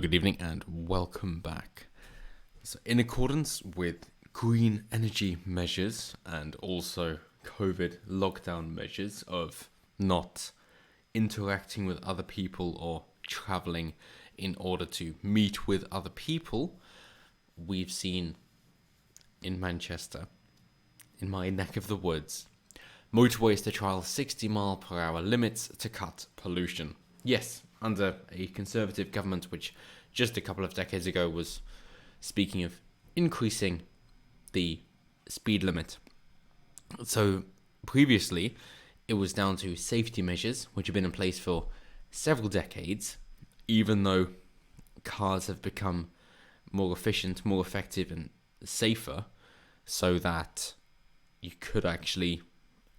good evening, and welcome back. So, in accordance with green energy measures and also COVID lockdown measures of not interacting with other people or traveling in order to meet with other people, we've seen in Manchester, in my neck of the woods, motorways to trial 60-mile-per-hour limits to cut pollution. Yes, under a Conservative government which just a couple of decades ago was speaking of increasing the speed limit. So previously, it was down to safety measures which have been in place for several decades, even though cars have become more efficient, more effective and safer, so that you could actually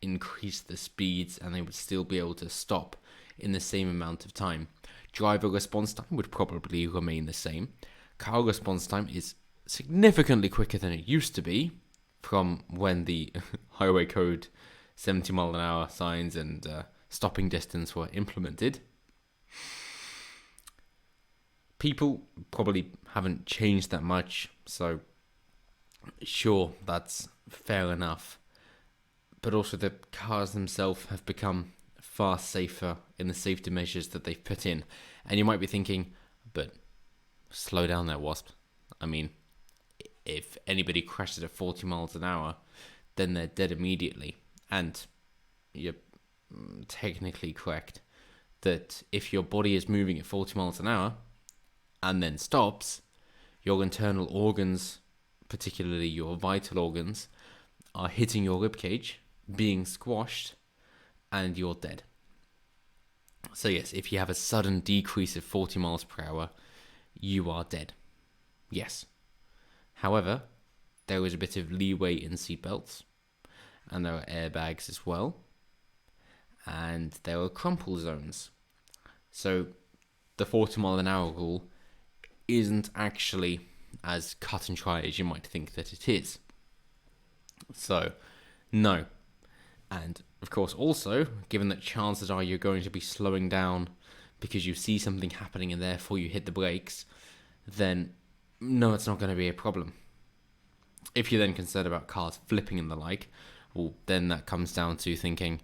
increase the speeds and they would still be able to stop in the same amount of time. Driver response time would probably remain the same. Car response time is significantly quicker than it used to be from when the highway code 70 mile an hour signs and stopping distance were implemented. People probably haven't changed that much, so sure, that's fair enough. But also the cars themselves have become far safer in the safety measures that they've put in. And you might be thinking, but slow down there, Wasp. I mean, if anybody crashes at 40 miles an hour, then they're dead immediately. And you're technically correct that if your body is moving at 40 miles an hour and then stops, your internal organs, particularly your vital organs, are hitting your ribcage, being squashed, and you're dead. So yes, if you have a sudden decrease of 40 miles per hour, you are dead. Yes. However, there is a bit of leeway in seatbelts, and there are airbags as well, and there are crumple zones. So the 40 mile an hour rule isn't actually as cut and dry as you might think that it is. So, no. And, of course, also, given that chances are you're going to be slowing down because you see something happening and therefore you hit the brakes, then no, it's not going to be a problem. If you're then concerned about cars flipping and the like, well, then that comes down to thinking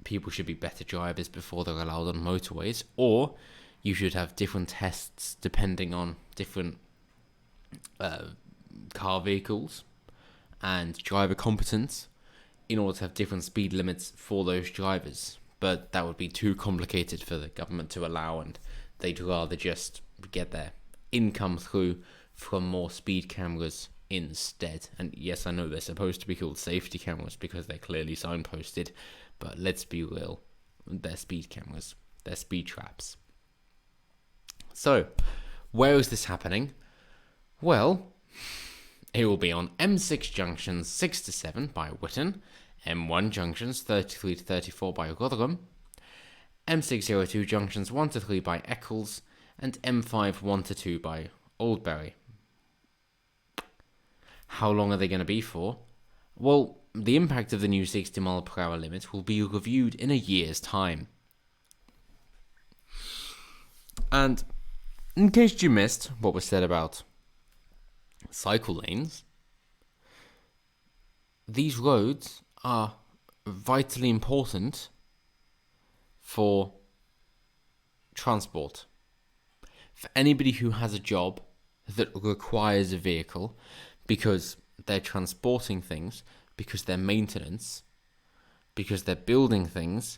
people should be better drivers before they're allowed on motorways, or you should have different tests depending on different car vehicles and driver competence, in order to have different speed limits for those drivers. But that would be too complicated for the government to allow, and they'd rather just get their income through from more speed cameras instead. And yes, I know they're supposed to be called safety cameras because they're clearly signposted, but let's be real, they're speed cameras, they're speed traps. So, where is this happening? Well, it will be on M6 junctions 6 to 7 by Witton, M1 junctions 33 to 34 by Rotherham, M602 junctions 1 to 3 by Eccles, and M5 1 to 2 by Oldbury. How long are they going to be for? Well, the impact of the new 60 mile per hour limit will be reviewed in a year's time. And in case you missed what was said about cycle lanes, these roads are vitally important for transport. For anybody who has a job that requires a vehicle because they're transporting things, because they're maintenance, because they're building things,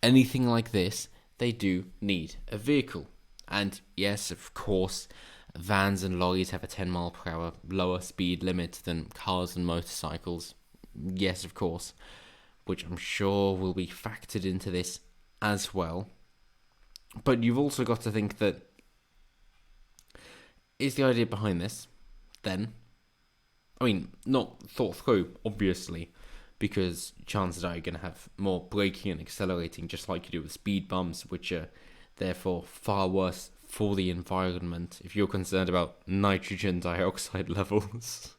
anything like this, they do need a vehicle. And yes, of course, vans and lorries have a 10 mile per hour lower speed limit than cars and motorcycles. Yes, of course, which I'm sure will be factored into this as well. But you've also got to think that, is the idea behind this then, I mean, not thought through, obviously, because chances are you're going to have more braking and accelerating just like you do with speed bumps, which are therefore far worse for the environment if you're concerned about nitrogen dioxide levels,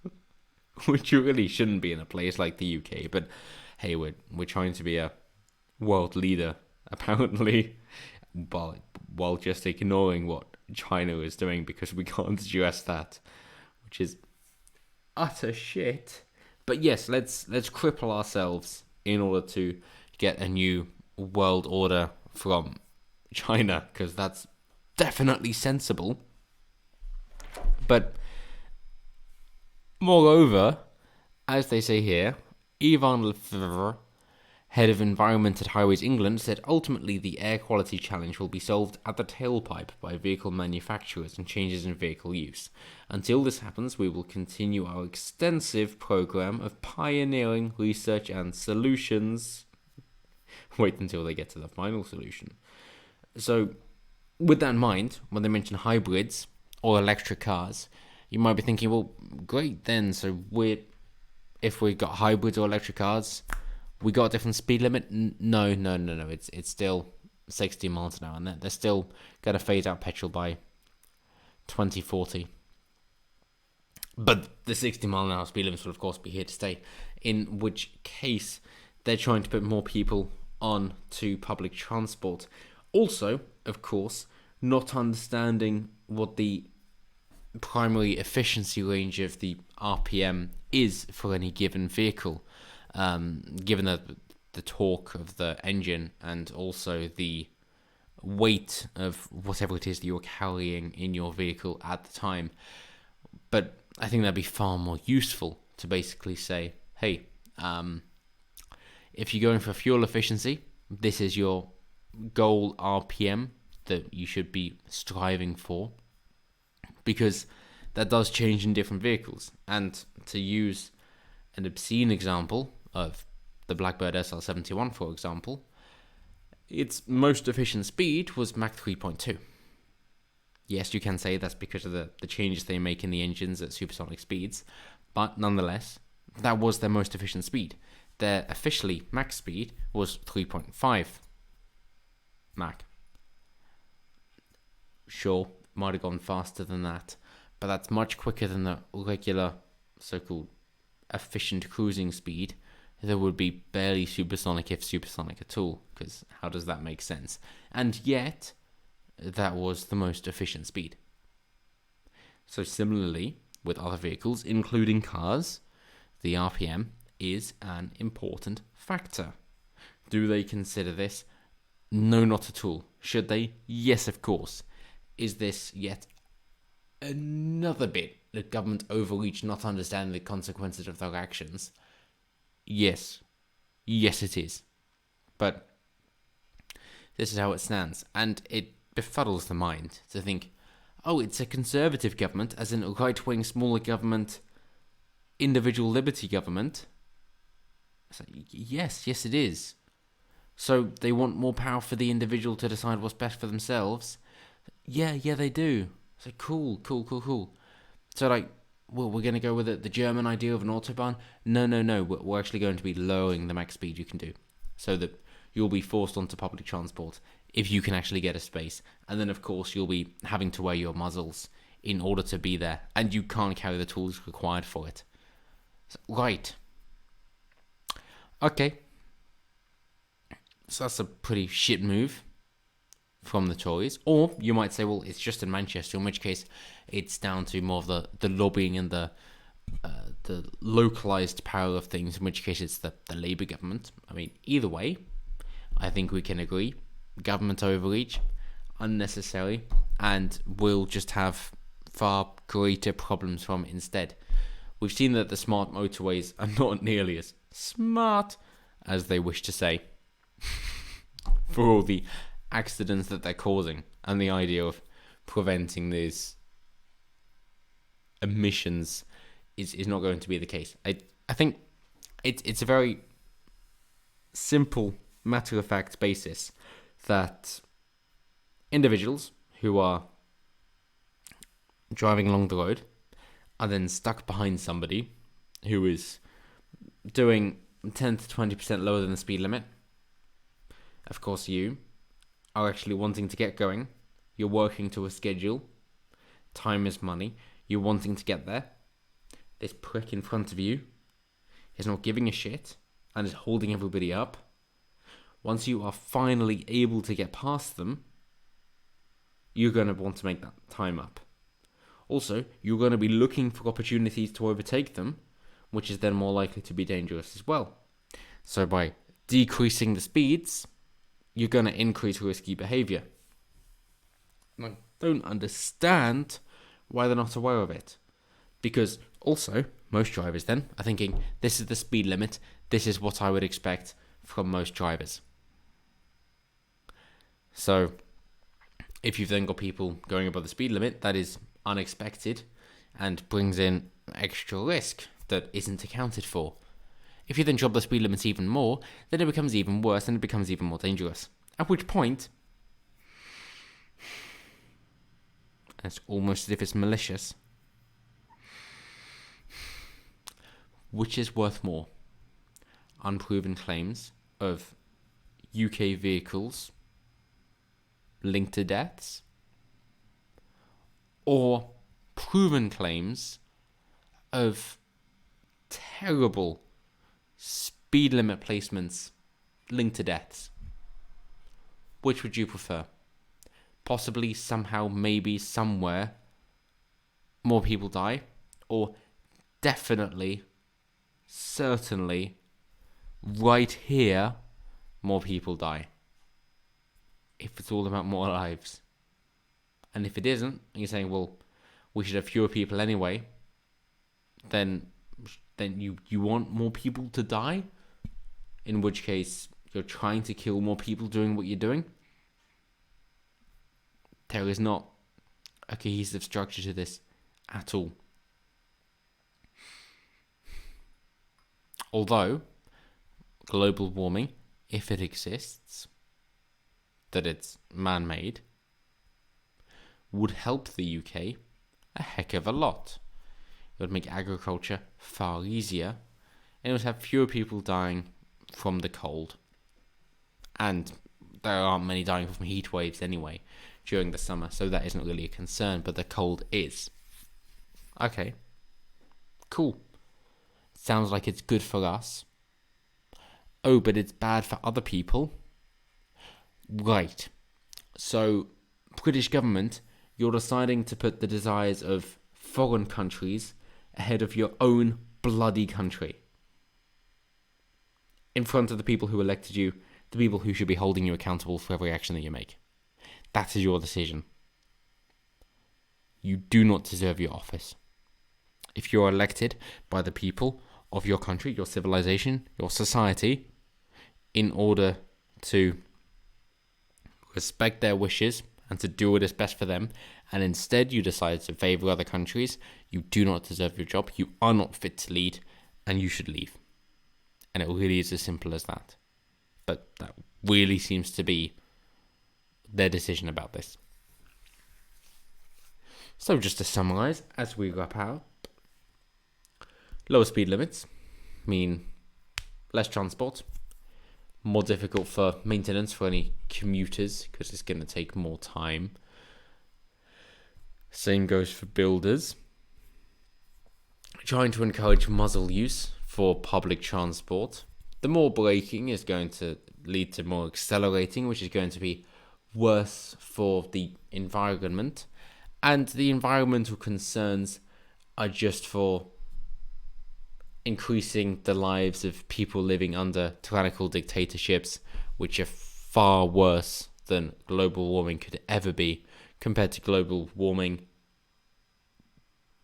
which you really shouldn't be in a place like the UK. But hey, we're trying to be a world leader, apparently, while just ignoring what China is doing because we can't address that, which is utter shit. But yes, let's cripple ourselves in order to get a new world order from China, because that's definitely sensible. But moreover, as they say here, Ivan Lefebvre, head of Environment at Highways England, said ultimately the air quality challenge will be solved at the tailpipe by vehicle manufacturers and changes in vehicle use. Until this happens, we will continue our extensive program of pioneering research and solutions. Wait until they get to the final solution. So, with that in mind, when they mention hybrids or electric cars, you might be thinking, well, great then, so if we got hybrids or electric cars, we got a different speed limit? No. It's still 60 miles an hour, and they're still going to phase out petrol by 2040. But the 60 mile an hour speed limits will, of course, be here to stay, in which case they're trying to put more people on to public transport. Also, of course, not understanding what the primary efficiency range of the RPM is for any given vehicle, given the torque of the engine and also the weight of whatever it is that you're carrying in your vehicle at the time. But I think that'd be far more useful to basically say, hey, if you're going for fuel efficiency, this is your goal RPM that you should be striving for, because that does change in different vehicles. And to use an obscene example of the Blackbird SL71, for example, its most efficient speed was Mach 3.2. Yes, you can say that's because of the changes they make in the engines at supersonic speeds, but nonetheless, that was their most efficient speed. Their officially max speed was 3.5 Mach. Sure, might have gone faster than that, but that's much quicker than the regular so-called efficient cruising speed. There would be barely supersonic, if supersonic at all, because how does that make sense? And yet, that was the most efficient speed. So similarly, with other vehicles, including cars, the RPM is an important factor. Do they consider this? No, not at all. Should they? Yes, of course. Is this yet another bit of government overreach, not understanding the consequences of their actions? Yes. Yes, it is. But this is how it stands. And it befuddles the mind to think, oh, it's a conservative government, as in a right-wing, smaller government, individual liberty government. It's like, yes, it is. So they want more power for the individual to decide what's best for themselves. Yeah, they do. It's like, cool. So like, well, we're going to go with the German idea of an autobahn? No. We're actually going to be lowering the max speed you can do, so that you'll be forced onto public transport if you can actually get a space. And then, of course, you'll be having to wear your muzzles in order to be there, and you can't carry the tools required for it. So, right. Okay. So that's a pretty shit move from the Tories. Or you might say, well, it's just in Manchester, in which case it's down to more of the lobbying and the localised power of things, in which case it's the Labour government. I mean, either way, I think we can agree. Government overreach, unnecessary, and we'll just have far greater problems from it instead. We've seen that the smart motorways are not nearly as smart as they wish to say for all the accidents that they're causing, and the idea of preventing these emissions is not going to be the case. I think it's a very simple, matter-of-fact basis that individuals who are driving along the road are then stuck behind somebody who is doing 10 to 20% lower than the speed limit. Of course, you are actually wanting to get going. You're working to a schedule. Time is money. You're wanting to get there. This prick in front of you is not giving a shit and is holding everybody up. Once you are finally able to get past them, you're going to want to make that time up. Also, you're going to be looking for opportunities to overtake them, which is then more likely to be dangerous as well. So by decreasing the speeds, you're going to increase risky behavior. I don't understand why they're not aware of it. Because also, most drivers then are thinking, this is the speed limit, this is what I would expect from most drivers. So, if you've then got people going above the speed limit, that is unexpected and brings in extra risk that isn't accounted for. If you then drop the speed limits even more, then it becomes even worse and it becomes even more dangerous. At which point, it's almost as if it's malicious. Which is worth more? Unproven claims of UK vehicles linked to deaths, or proven claims of terrible speed limit placements linked to deaths? Which would you prefer? Possibly, somehow, maybe, somewhere, more people die, or definitely, certainly, right here, more people die? If it's all about more lives. And if it isn't, and you're saying, well, we should have fewer people anyway, then you want more people to die? In which case, you're trying to kill more people doing what you're doing? There is not a cohesive structure to this at all. Although, global warming, if it exists, that it's man-made, would help the UK a heck of a lot. It would make agriculture far easier, and it would have fewer people dying from the cold. And there aren't many dying from heat waves anyway during the summer, so that isn't really a concern, but the cold is. Okay, cool. Sounds like it's good for us. Oh, but it's bad for other people? Right. So, British government, you're deciding to put the desires of foreign countries ahead of your own bloody country. In front of the people who elected you, the people who should be holding you accountable for every action that you make. That is your decision. You do not deserve your office. If you're elected by the people of your country, your civilization, your society, in order to respect their wishes and to do what is best for them, and instead you decide to favour other countries, you do not deserve your job, you are not fit to lead, and you should leave. And it really is as simple as that. But that really seems to be their decision about this. So just to summarise, as we wrap up, lower speed limits mean less transport, more difficult for maintenance for any commuters because it's going to take more time. Same goes for builders. Trying to encourage muzzle use for public transport. The more braking is going to lead to more accelerating, which is going to be worse for the environment. And the environmental concerns are just for increasing the lives of people living under tyrannical dictatorships, which are far worse than global warming could ever be, compared to global warming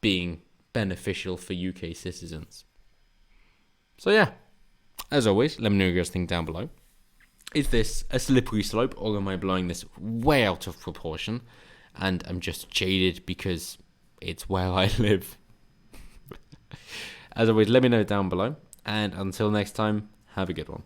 being beneficial for UK citizens. So yeah, as always, let me know what you guys think down below. Is this a slippery slope, or am I blowing this way out of proportion and I'm just jaded because it's where I live? As always, let me know down below, and until next time, have a good one.